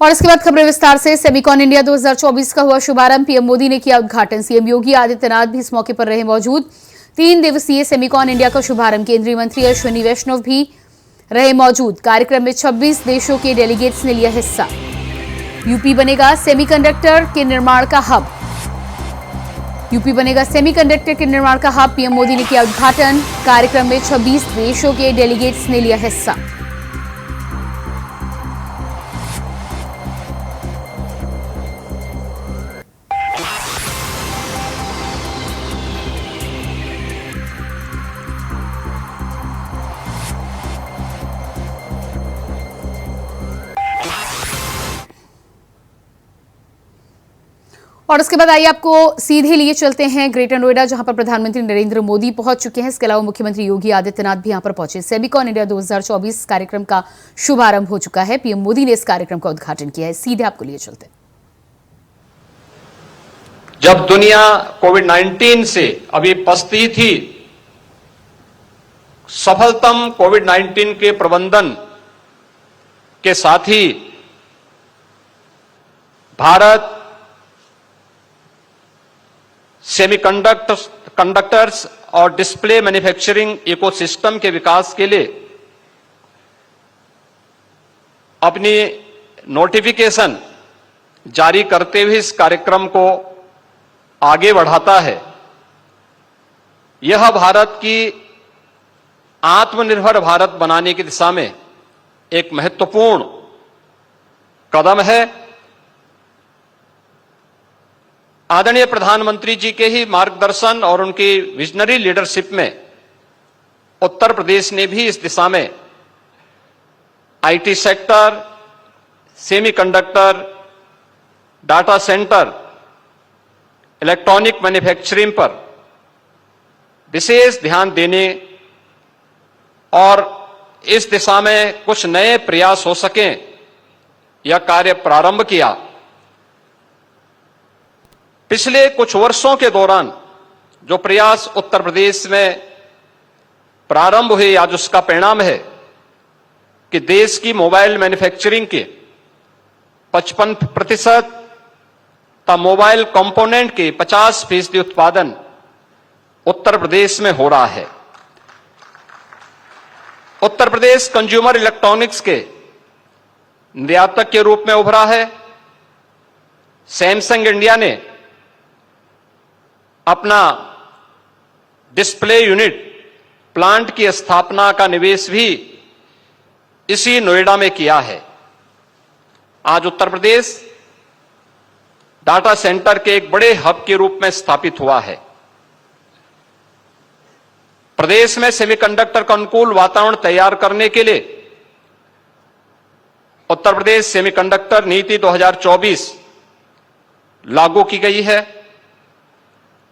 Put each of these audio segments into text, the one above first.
और इसके बाद खबरें विस्तार से। सेमिकॉन इंडिया 2024 का हुआ शुभारंभ, पीएम मोदी ने किया उद्घाटन। सीएम योगी आदित्यनाथ भी इस मौके पर रहे मौजूद। 3 दिवसीय सेमिकॉन इंडिया का शुभारंभ केंद्रीय मंत्री अश्विनी वैष्णव भी रहे मौजूद। कार्यक्रम में 26 देशों के डेलीगेट्स ने लिया हिस्सा। यूपी बनेगा सेमीकंडक्टर के निर्माण का हब। यूपी बनेगा सेमीकंडक्टर के निर्माण का हब, पीएम मोदी ने किया उद्घाटन। कार्यक्रम में 26 देशों के डेलीगेट्स ने लिया हिस्सा। और उसके बाद आइए आपको सीधे लिए चलते हैं ग्रेटर नोएडा, जहां पर प्रधानमंत्री नरेंद्र मोदी पहुंच चुके हैं। इसके अलावा मुख्यमंत्री योगी आदित्यनाथ भी यहां पर पहुंचे। सेमिकॉन इंडिया 2024 कार्यक्रम का शुभारंभ हो चुका है। पीएम मोदी ने इस कार्यक्रम का उद्घाटन किया है। सीधे आपको लिए चलते हैं। जब दुनिया कोविड-19 से अभी पछती थी, सफलतम कोविड-19 के प्रबंधन के साथ ही भारत सेमीकंडक्टर्स और डिस्प्ले मैन्युफैक्चरिंग इकोसिस्टम के विकास के लिए अपनी नोटिफिकेशन जारी करते हुए इस कार्यक्रम को आगे बढ़ाता है। यह भारत की आत्मनिर्भर भारत बनाने की दिशा में एक महत्वपूर्ण कदम है। आदरणीय प्रधानमंत्री जी के ही मार्गदर्शन और उनकी विजनरी लीडरशिप में उत्तर प्रदेश ने भी इस दिशा में IT sector, semiconductor, data centre, electronic manufacturing पर विशेष ध्यान देने और इस दिशा में कुछ नए प्रयास हो सकें, यह कार्य प्रारंभ किया। पिछले कुछ वर्षों के दौरान जो प्रयास उत्तर प्रदेश में प्रारंभ हुए, आज उसका परिणाम है कि देश की मोबाइल मैन्युफैक्चरिंग के 55% तथा मोबाइल कंपोनेंट के 50% उत्पादन उत्तर प्रदेश में हो रहा है। उत्तर प्रदेश कंज्यूमर इलेक्ट्रॉनिक्स के निर्यातक के रूप में उभरा है। सैमसंग इंडिया ने अपना डिस्प्ले यूनिट प्लांट की स्थापना का निवेश भी इसी नोएडा में किया है। आज उत्तर प्रदेश डाटा सेंटर के एक बड़े हब के रूप में स्थापित हुआ है। प्रदेश में सेमीकंडक्टर का अनुकूल वातावरण तैयार करने के लिए उत्तर प्रदेश सेमीकंडक्टर नीति 2024 लागू की गई है।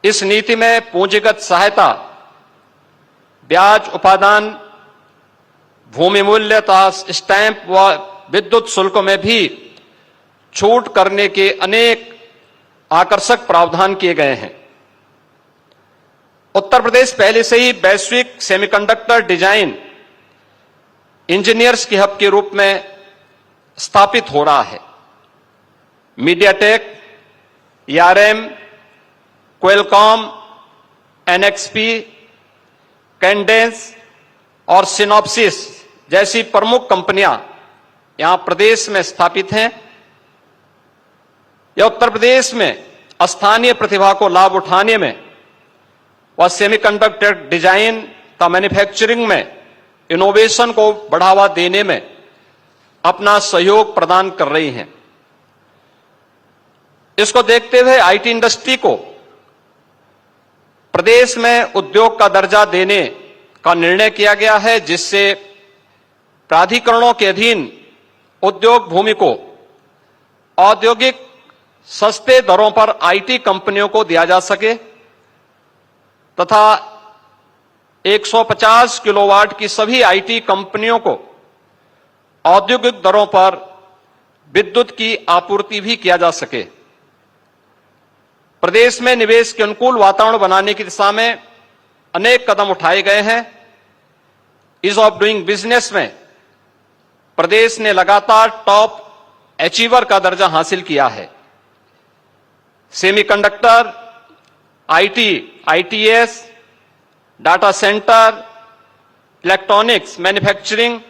इस नीति में पूंजीगत सहायता, ब्याज उपादान, भूमि मूल्य तथा स्टैंप व विद्युत शुल्क में भी छूट करने के अनेक आकर्षक प्रावधान किए गए हैं। उत्तर प्रदेश पहले से ही वैश्विक सेमीकंडक्टर डिजाइन इंजीनियर्स के हब के रूप में स्थापित हो रहा है। MediaTek, ARM, Qualcomm, NXP, Cadence और सिनॉप्सिस जैसी प्रमुख कंपनियां यहां प्रदेश में स्थापित हैं। यह उत्तर प्रदेश में स्थानीय प्रतिभा को लाभ उठाने में व सेमीकंडक्टर डिजाइन का मैन्युफैक्चरिंग में इनोवेशन को बढ़ावा देने में अपना सहयोग प्रदान कर रही हैं। इसको देखते हुए आईटी इंडस्ट्री को प्रदेश में उद्योग का दर्जा देने का निर्णय किया गया है, जिससे प्राधिकरणों के अधीन उद्योग भूमि को औद्योगिक सस्ते दरों पर आईटी कंपनियों को दिया जा सके तथा 150 किलोवाट की सभी आईटी कंपनियों को औद्योगिक दरों पर विद्युत की आपूर्ति भी किया जा सके। प्रदेश में निवेश के अनुकूल वातावरण बनाने की दिशा में अनेक कदम उठाए गए हैं। ईज ऑफ डूइंग बिजनेस में प्रदेश ने लगातार टॉप अचीवर का दर्जा हासिल किया है। Semiconductor, IT, ITS, data centre, electronics, manufacturing,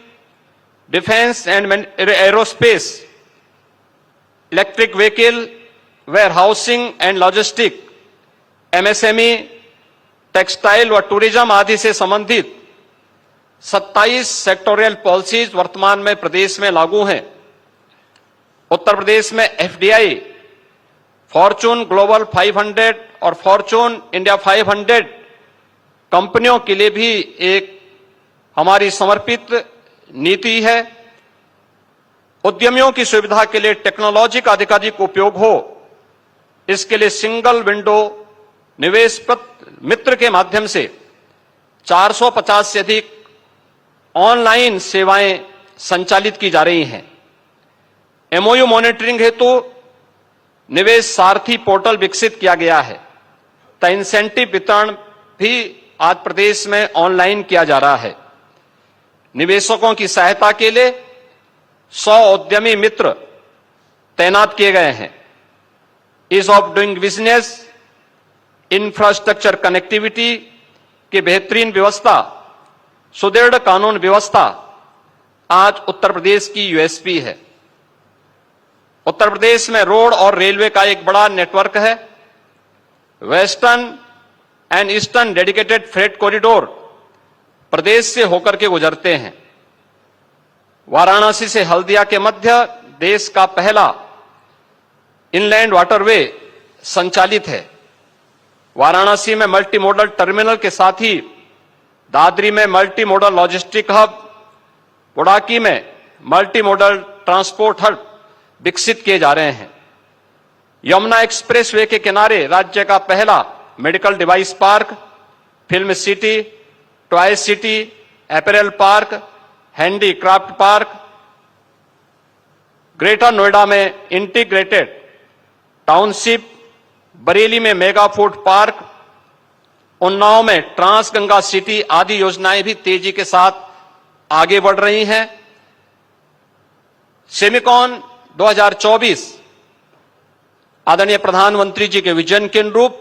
defence and aerospace, electric vehicle, warehousing and logistic, MSME, textile व टूरिज्म आदि से संबंधित 27 सेक्टोरियल पॉलिसीज वर्तमान में प्रदेश में लागू हैं। उत्तर प्रदेश में एफडीआई, फॉर्चून ग्लोबल 500 और फॉर्चून इंडिया 500 कंपनियों के लिए भी एक हमारी समर्पित नीति है। उद्यमियों की सुविधा के लिए टेक्नोलॉजी का अधिकाधिक उपयोग हो, इसके लिए सिंगल विंडो निवेश मित्र के माध्यम से 450 से अधिक ऑनलाइन सेवाएं संचालित की जा रही हैं। एमओयू मॉनिटरिंग हेतु निवेश सारथी पोर्टल विकसित किया गया है। तो इंसेंटिव वितरण भी आज प्रदेश में ऑनलाइन किया जा रहा है। निवेशकों की सहायता के लिए 100 उद्यमी मित्र तैनात किए गए हैं। Ease of doing business, infrastructure connectivity की बेहतरीन व्यवस्था, सुदृढ़ कानून व्यवस्था आज उत्तर प्रदेश की यूएसपी है। उत्तर प्रदेश में रोड और रेलवे का एक बड़ा नेटवर्क है। Western and eastern dedicated freight corridor प्रदेश से होकर के गुजरते हैं। वाराणसी से हल्दिया के मध्य देश का पहला इनलैंड वाटरवे संचालित है। वाराणसी में मल्टी मॉडल टर्मिनल के साथ ही दादरी में मल्टी मॉडल लॉजिस्टिक हब, बुडाकी में मल्टी मॉडल ट्रांसपोर्ट हब विकसित किए जा रहे हैं। यमुना एक्सप्रेसवे के किनारे राज्य का पहला medical device park, film city, toy city, apparel park, handicraft park, greater Noida में इंटीग्रेटेड टाउनशिप, बरेली में मेगा फूड पार्क, उन्नाव में ट्रांस गंगा सिटी आदि योजनाएं भी तेजी के साथ आगे बढ़ रही हैं। सेमिकॉन 2024 आदरणीय प्रधानमंत्री जी के विजन के अनुरूप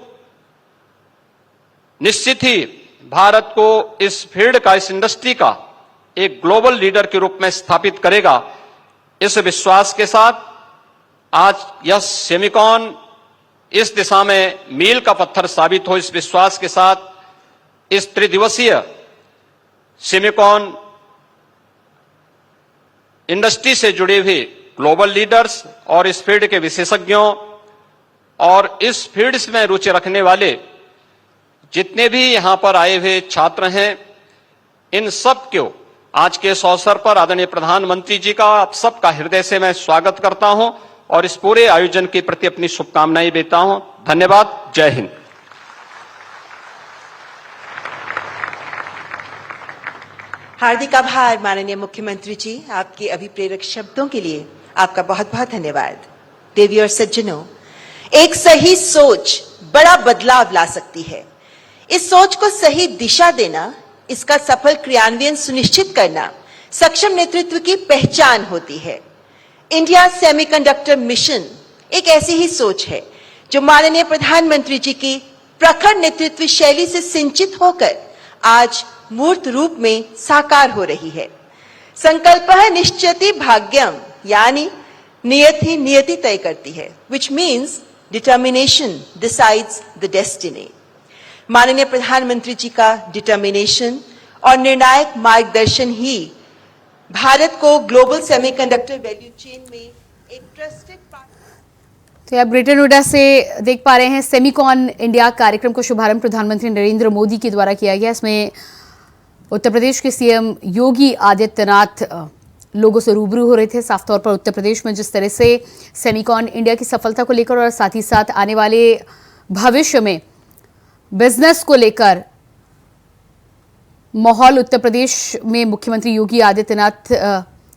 निश्चित ही भारत को इस फील्ड का, इस इंडस्ट्री का एक ग्लोबल लीडर के रूप में स्थापित करेगा। इस विश्वास के साथ आज यह सेमिकॉन इस दिशा में मील का पत्थर साबित हो, इस विश्वास के साथ इस त्रिदिवसीय सेमिकॉन इंडस्ट्री से जुड़े हुए ग्लोबल लीडर्स और इस फील्ड के विशेषज्ञों और इस फील्ड में रुचि रखने वाले जितने भी यहां पर आए हुए छात्र हैं, इन सब को आज के इस अवसर पर आदरणीय प्रधानमंत्री जी का आप सबका हृदय से मैं स्वागत करता हूं और इस पूरे आयोजन के प्रति अपनी शुभकामनाएं देता हूं। धन्यवाद। जय हिंद। हार्दिक आभार माननीय मुख्यमंत्री जी, आपके अभिप्रेरक शब्दों के लिए आपका बहुत बहुत धन्यवाद। देवी और सज्जनों, एक सही सोच बड़ा बदलाव ला सकती है। इस सोच को सही दिशा देना, इसका सफल क्रियान्वयन सुनिश्चित करना सक्षम नेतृत्व की पहचान होती है। इंडिया सेमीकंडक्टर मिशन एक ऐसी ही सोच है जो माननीय प्रधानमंत्री जी की प्रखर नेतृत्व शैली से सिंचित होकर आज मूर्त रूप में साकार हो रही है। संकल्पः निश्चयति भाग्यम, यानी नियति नियति तय करती है, which means determination decides the destiny। माननीय प्रधानमंत्री जी का डिटर्मिनेशन और निर्णायक मार्गदर्शन ही भारत को ग्लोबल सेमीकंडक्टर वैल्यू चेन में एक ट्रस्टेड तो आप ग्रेटर नोएडा से देख पा रहे हैं सेमिकॉन इंडिया कार्यक्रम को शुभारंभ प्रधानमंत्री नरेंद्र मोदी के द्वारा किया गया। इसमें उत्तर प्रदेश के सीएम योगी आदित्यनाथ लोगों से रूबरू हो रहे थे। साफ तौर पर उत्तर प्रदेश में जिस तरह से सेमिकॉन इंडिया की सफलता को लेकर और साथ ही साथ आने वाले भविष्य में बिजनेस को लेकर माहौल उत्तर प्रदेश में मुख्यमंत्री योगी आदित्यनाथ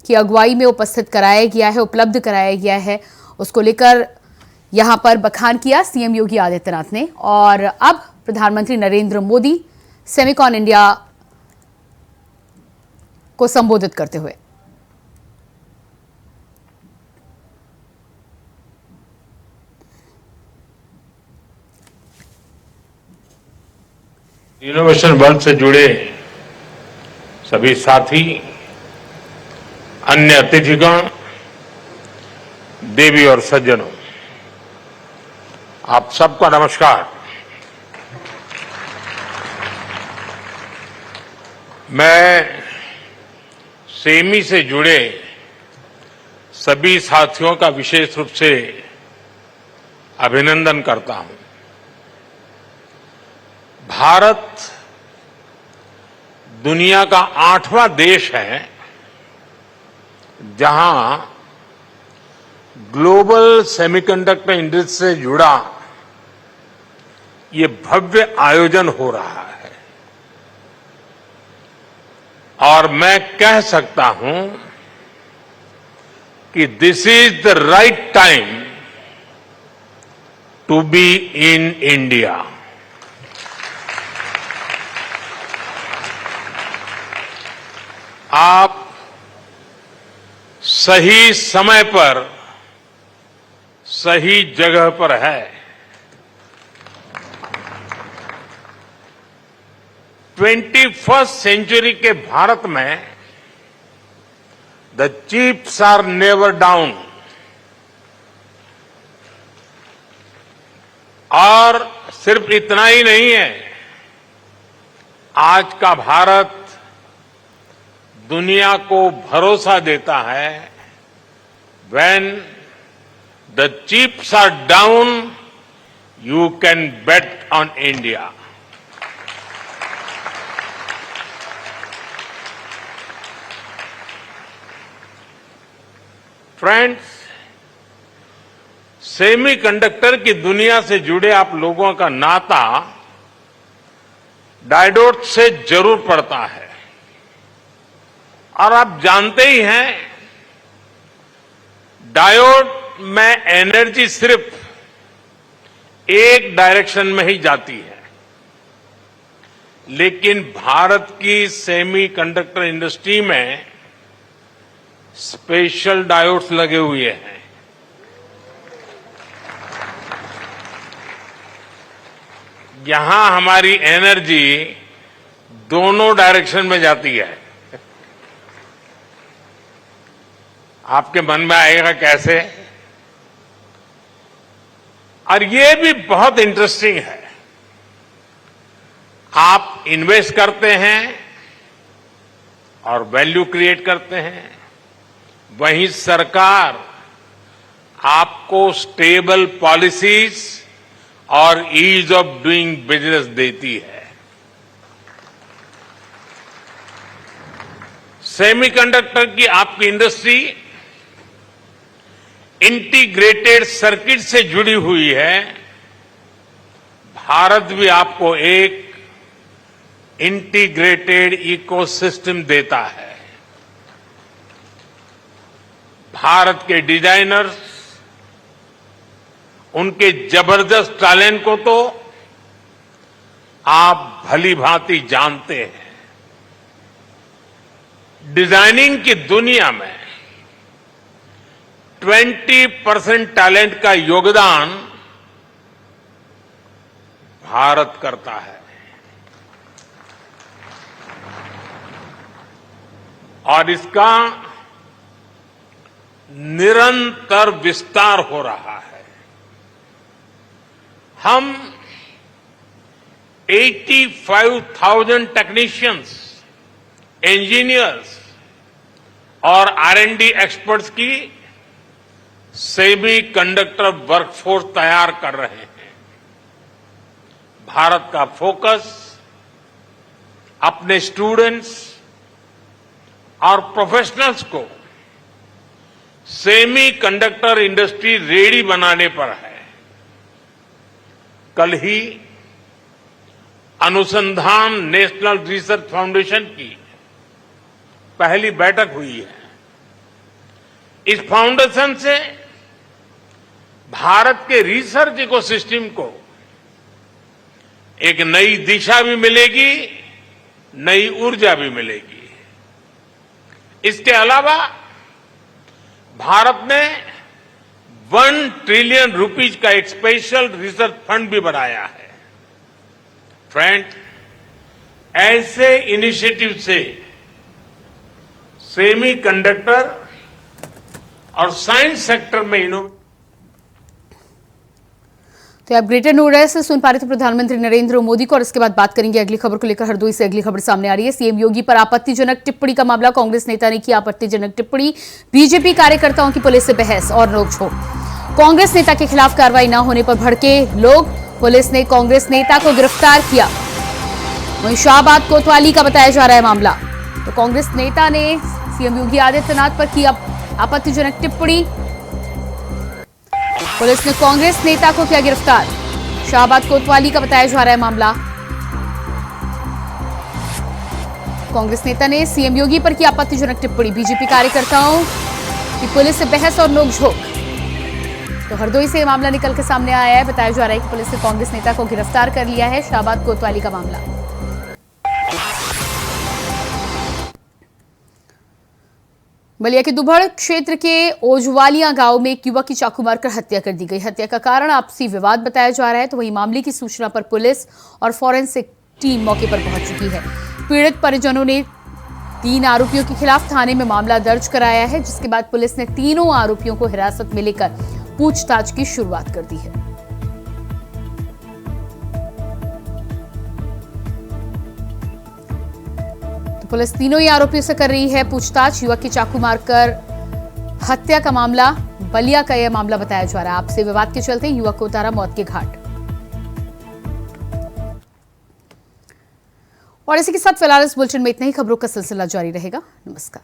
की अगुवाई में उपस्थित कराया गया है, उपलब्ध कराया गया है, उसको लेकर यहां पर बखान किया सीएम योगी आदित्यनाथ ने। और अब प्रधानमंत्री नरेंद्र मोदी सेमिकॉन इंडिया को संबोधित करते हुए इनोवेशन वर्ल्ड से जुड़े सभी साथी, अन्य अतिथिगण, देवी और सज्जनों, आप सबका नमस्कार। मैं सेमी से जुड़े सभी साथियों का विशेष रूप से अभिनंदन करता हूं। भारत दुनिया का 8वां देश है जहां ग्लोबल सेमीकंडक्टर इंडस्ट्री से जुड़ा ये भव्य आयोजन हो रहा है और मैं कह सकता हूं कि this is the right time to be in India. आप सही समय पर सही जगह पर है। 21st सेंचुरी के भारत में the chips are never down और सिर्फ इतना ही नहीं है, आज का भारत दुनिया को भरोसा देता है when the chips are down, you can bet on India. Friends, semiconductor की दुनिया से जुड़े आप लोगों का नाता डायोड से जरूर पड़ता है और आप जानते ही हैं डायोड में एनर्जी सिर्फ एक डायरेक्शन में ही जाती है, लेकिन भारत की सेमीकंडक्टर इंडस्ट्री में स्पेशल डायोड्स लगे हुए हैं। यहां हमारी एनर्जी दोनों डायरेक्शन में जाती है। आपके मन में आएगा कैसे? और ये भी बहुत इंटरेस्टिंग है। आप इन्वेस्ट करते हैं और वैल्यू क्रिएट करते हैं, वहीं सरकार आपको स्टेबल पॉलिसीज और ईज ऑफ डूइंग बिजनेस देती है। सेमीकंडक्टर की आपकी इंडस्ट्री इंटीग्रेटेड सर्किट से जुड़ी हुई है। भारत भी आपको एक इंटीग्रेटेड इकोसिस्टम देता है। भारत के डिजाइनर्स, उनके जबरदस्त टैलेंट को तो आप भली भांति जानते हैं। डिजाइनिंग की दुनिया में 20% टैलेंट का योगदान भारत करता है और इसका निरंतर विस्तार हो रहा है। हम 85,000 टेक्नीशियंस, इंजीनियर्स और R&D एक्सपर्ट्स की सेमी कंडक्टर वर्कफोर्स तैयार कर रहे हैं। भारत का फोकस अपने स्टूडेंट्स और प्रोफेशनल्स को सेमी कंडक्टर इंडस्ट्री रेडी बनाने पर है। कल ही अनुसंधान नेशनल रिसर्च फाउंडेशन की पहली बैठक हुई है। इस फाउंडेशन से भारत के रिसर्च इकोसिस्टम को एक नई दिशा भी मिलेगी, नई ऊर्जा भी मिलेगी। इसके अलावा भारत ने 1 ट्रिलियन रुपीज का एक स्पेशल रिसर्च फंड भी बनाया है। फ्रेंड, ऐसे इनिशिएटिव से सेमीकंडक्टर और साइंस सेक्टर में तो आप ग्रेटर नोएडा से सुन पा रहे थे प्रधानमंत्री नरेंद्र मोदी को, और इसके बाद बात करेंगे अगली खबर को लेकर। हरदोई से अगली खबर सामने आ रही है। सीएम योगी पर आपत्तिजनक टिप्पणी का मामला। कांग्रेस नेता ने की आपत्तिजनक टिप्पणी। बीजेपी कार्यकर्ताओं की पुलिस से बहस और नोकझोंक। कांग्रेस नेता के खिलाफ कार्रवाई न होने पर भड़के लोग। पुलिस ने कांग्रेस नेता को गिरफ्तार किया। वहीं शाहबाद कोतवाली का बताया जा रहा है मामला। तो कांग्रेस नेता ने सीएम योगी आदित्यनाथ पर की आपत्तिजनक टिप्पणी। पुलिस ने कांग्रेस नेता को किया गिरफ्तार। शाहबाद कोतवाली का बताया जा रहा है मामला। कांग्रेस नेता ने सीएम योगी पर की आपत्तिजनक टिप्पणी। बीजेपी कार्यकर्ताओं की पुलिस से बहस और नोकझोंक। तो हरदोई से यह मामला निकल के सामने आया है। बताया जा रहा है कि पुलिस ने कांग्रेस नेता को गिरफ्तार कर लिया है। शाहबाद कोतवाली का मामला। बलिया के दुभड़ क्षेत्र के ओजवालिया गांव में एक युवक की चाकू मारकर हत्या कर दी गई। हत्या का कारण आपसी विवाद बताया जा रहा है। तो वहीं मामले की सूचना पर पुलिस और फॉरेंसिक टीम मौके पर पहुंच चुकी है। पीड़ित परिजनों ने 3 आरोपियों के खिलाफ थाने में मामला दर्ज कराया है, जिसके बाद पुलिस ने तीनों आरोपियों को हिरासत में लेकर पूछताछ की शुरुआत कर दी है। पुलिस तीनों ही आरोपियों से कर रही है पूछताछ। युवक की चाकू मारकर हत्या का मामला बलिया का यह मामला बताया जा रहा है। आपसे विवाद के चलते युवक को उतारा मौत के घाट। और इसी के साथ फिलहाल इस बुलेटिन में इतना ही। खबरों का सिलसिला जारी रहेगा। नमस्कार।